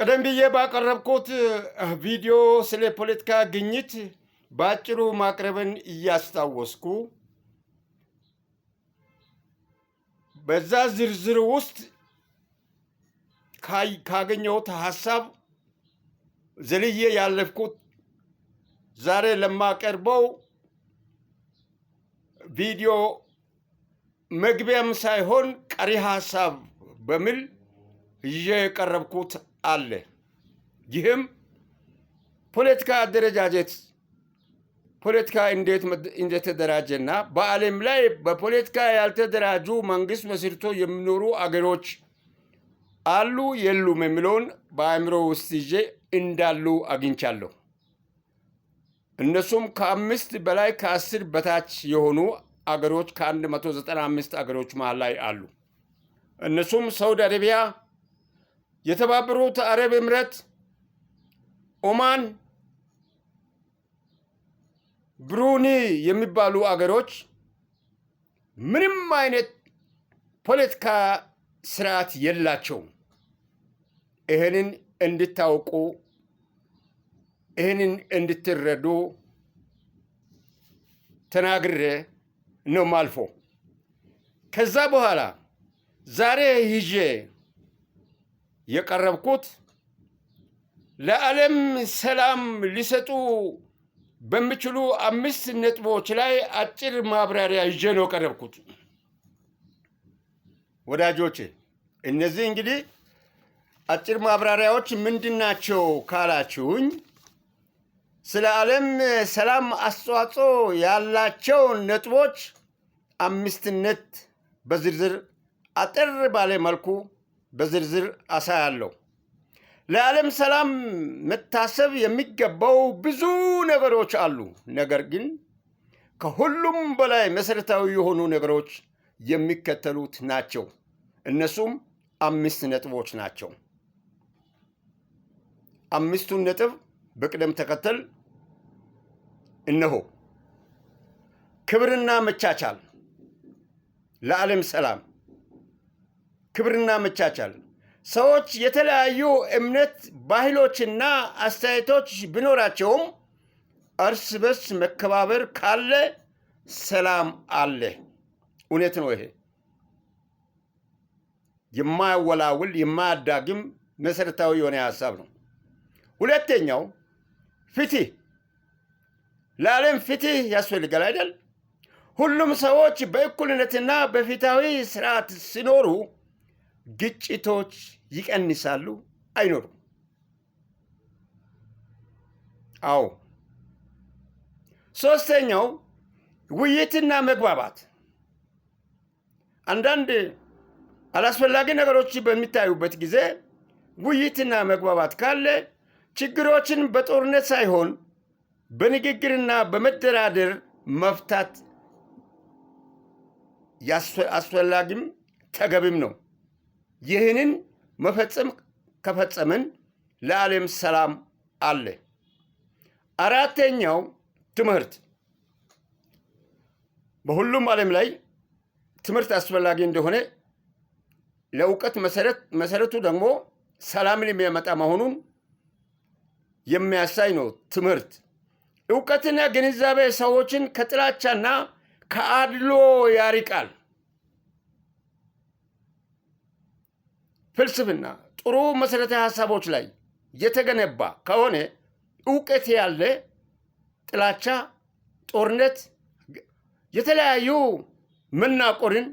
ቀደም ብዬ ባቀረብኩት ቪዲዮ ስለ ፖለቲካ ግኝት በአጭሩ ማቅረብን እያስታወስኩ በዛ ዝርዝር ውስጥ ካገኘሁት ሀሳብ ዘልዬ ያለፍኩት ዛሬ ለማቀርበው ቪዲዮ መግቢያም ሳይሆን ቀሪ ሀሳብ በሚል ይዤ የቀረብኩት አለ። ይህም ፖለቲካ አደረጃጀት ፖለቲካ እንዴት እንደተደራጀና በዓለም ላይ በፖለቲካ ያልተደራጁ መንግስት መስርቶ የሚኖሩ አገሮች አሉ የሉም የሚለውን በአእምሮ ውስጥ ይዤ እንዳሉ አግኝቻለሁ። እነሱም ከ5 በላይ ከ10 በታች የሆኑ አገሮች ከ195 አገሮች መሃል ላይ አሉ። እነሱም ሳውዲ አረቢያ፣ የተባበሩት አረብ ኤምሬት፣ ኦማን፣ ብሩኒ የሚባሉ አገሮች ምንም አይነት ፖለቲካ ስርዓት የላቸውም። ይህንን እንድታውቁ ይህንን እንድትረዱ ተናግሬ ነው ማልፎ። ከዛ በኋላ ዛሬ ይዤ የቀረብኩት ለዓለም ሰላም ሊሰጡ በሚችሉ 5 ነጥቦች ላይ አጭር ማብራሪያ ይዤ ነው የቀረብኩት። ወዳጆቼ እነዚህ እንግዲህ አጭር ማብራሪያዎች ምንድናቸው ካላችሁኝ፣ ስለ ዓለም ሰላም አስተዋጽኦ ያላቸው ነጥቦች 5ነት በዝርዝር አጠር ባለ መልኩ በዝርዝር አሳያለሁ። ለዓለም ሰላም መታሰብ የሚገባው ብዙ ነገሮች አሉ። ነገር ግን ከሁሉም በላይ መሰረታዊ የሆኑ ነገሮች የሚከተሉት ናቸው። እነሱም 5 ነጥቦች ናቸው። 5ቱን ነጥብ በቅደም ተከተል እነሆ። ክብርና መቻቻል፣ ለዓለም ሰላም ክብርና መቻቻል። ሰዎች የተለያዩ እምነት፣ ባህሎችና አስተያየቶች ቢኖራቸውም እርስ በርስ መከባበር ካለ ሰላም አለ። እውነት ነው። ይሄ የማያወላውል የማያዳግም መሰረታዊ የሆነ ሀሳብ ነው። ሁለተኛው ፍትህ፣ ለዓለም ፍትህ ያስፈልጋል አይደል? ሁሉም ሰዎች በእኩልነትና በፍትሃዊ ስርዓት ሲኖሩ ግጭቶች ይቀንሳሉ፣ አይኖሩም። አዎ። ሶስተኛው ውይይትና መግባባት። አንዳንድ አላስፈላጊ ነገሮች በሚታዩበት ጊዜ ውይይትና መግባባት ካለ ችግሮችን በጦርነት ሳይሆን በንግግርና በመደራደር መፍታት አስፈላጊም ተገቢም ነው። ይህንን መፈጸም ከፈጸምን ለዓለም ሰላም አለ። አራተኛው ትምህርት። በሁሉም ዓለም ላይ ትምህርት አስፈላጊ እንደሆነ ለእውቀት መሰረቱ ደግሞ ሰላምን የሚያመጣ መሆኑን የሚያሳይ ነው። ትምህርት፣ እውቀትና ግንዛቤ ሰዎችን ከጥላቻና ከአድሎ ያርቃል። ፍልስፍና ጥሩ መሰረታዊ ሀሳቦች ላይ የተገነባ ከሆነ እውቀት ያለ ጥላቻ፣ ጦርነት፣ የተለያዩ መናቆርን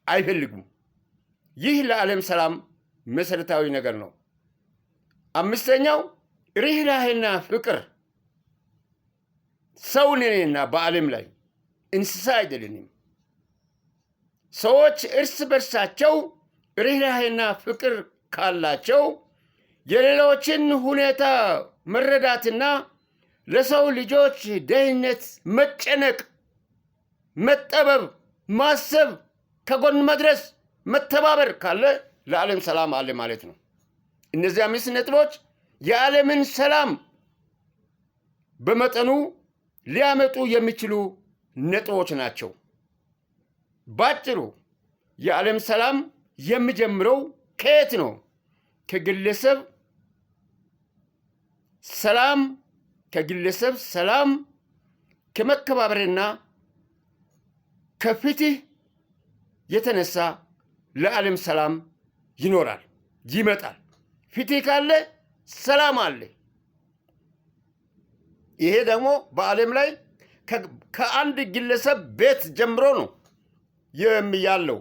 አይፈልጉም። ይህ ለዓለም ሰላም መሰረታዊ ነገር ነው። 5ኛው ርህራሄና ፍቅር። ሰው ነንና በዓለም ላይ እንስሳ አይደለንም። ሰዎች እርስ በርሳቸው ርህራሄና ፍቅር ካላቸው የሌሎችን ሁኔታ መረዳትና ለሰው ልጆች ደህንነት መጨነቅ፣ መጠበብ፣ ማሰብ፣ ከጎን መድረስ፣ መተባበር ካለ ለዓለም ሰላም አለ ማለት ነው። እነዚህ 5 ነጥቦች የዓለምን ሰላም በመጠኑ ሊያመጡ የሚችሉ ነጥቦች ናቸው። ባጭሩ የዓለም ሰላም የሚጀምረው ከየት ነው? ከግለሰብ ሰላም ከግለሰብ ሰላም ከመከባበርና ከፍትህ የተነሳ ለዓለም ሰላም ይኖራል፣ ይመጣል። ፍትህ ካለ ሰላም አለ። ይሄ ደግሞ በዓለም ላይ ከአንድ ግለሰብ ቤት ጀምሮ ነው ያለው።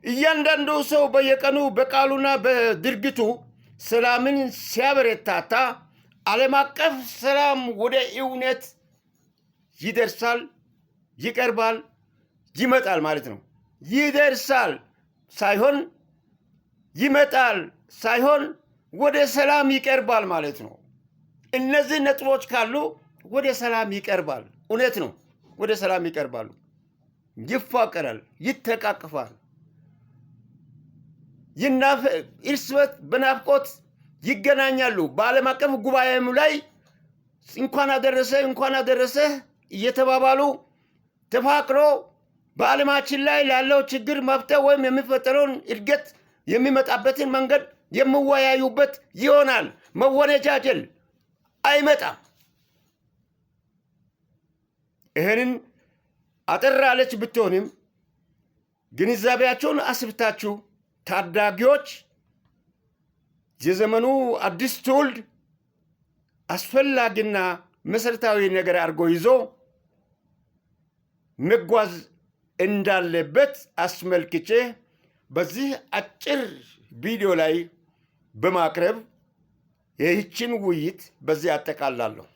እያንዳንዱ ሰው በየቀኑ በቃሉና በድርጊቱ ሰላምን ሲያበረታታ ዓለም አቀፍ ሰላም ወደ እውነት ይደርሳል፣ ይቀርባል፣ ይመጣል ማለት ነው። ይደርሳል ሳይሆን ይመጣል ሳይሆን ወደ ሰላም ይቀርባል ማለት ነው። እነዚህ ነጥቦች ካሉ ወደ ሰላም ይቀርባል። እውነት ነው። ወደ ሰላም ይቀርባሉ፣ ይፋቀራል፣ ይተቃቅፋል፣ እርስ በርስ በናፍቆት ይገናኛሉ። በዓለም አቀፍ ጉባኤም ላይ እንኳን አደረሰህ እየተባባሉ ተፋቅሮ በዓለማችን ላይ ላለው ችግር መፍትሄ ወይም የሚፈጠረውን እድገት የሚመጣበትን መንገድ የሚወያዩበት ይሆናል። መወነጃጀል አይመጣም። ይህንን አጠር ያለች ብትሆንም ግንዛቤያቸውን አስፍታችሁ ታዳጊዎች፣ የዘመኑ አዲስ ትውልድ አስፈላጊና መሰረታዊ ነገር አድርጎ ይዞ መጓዝ እንዳለበት አስመልክቼ በዚህ አጭር ቪዲዮ ላይ በማቅረብ ይህችን ውይይት በዚህ አጠቃላለሁ።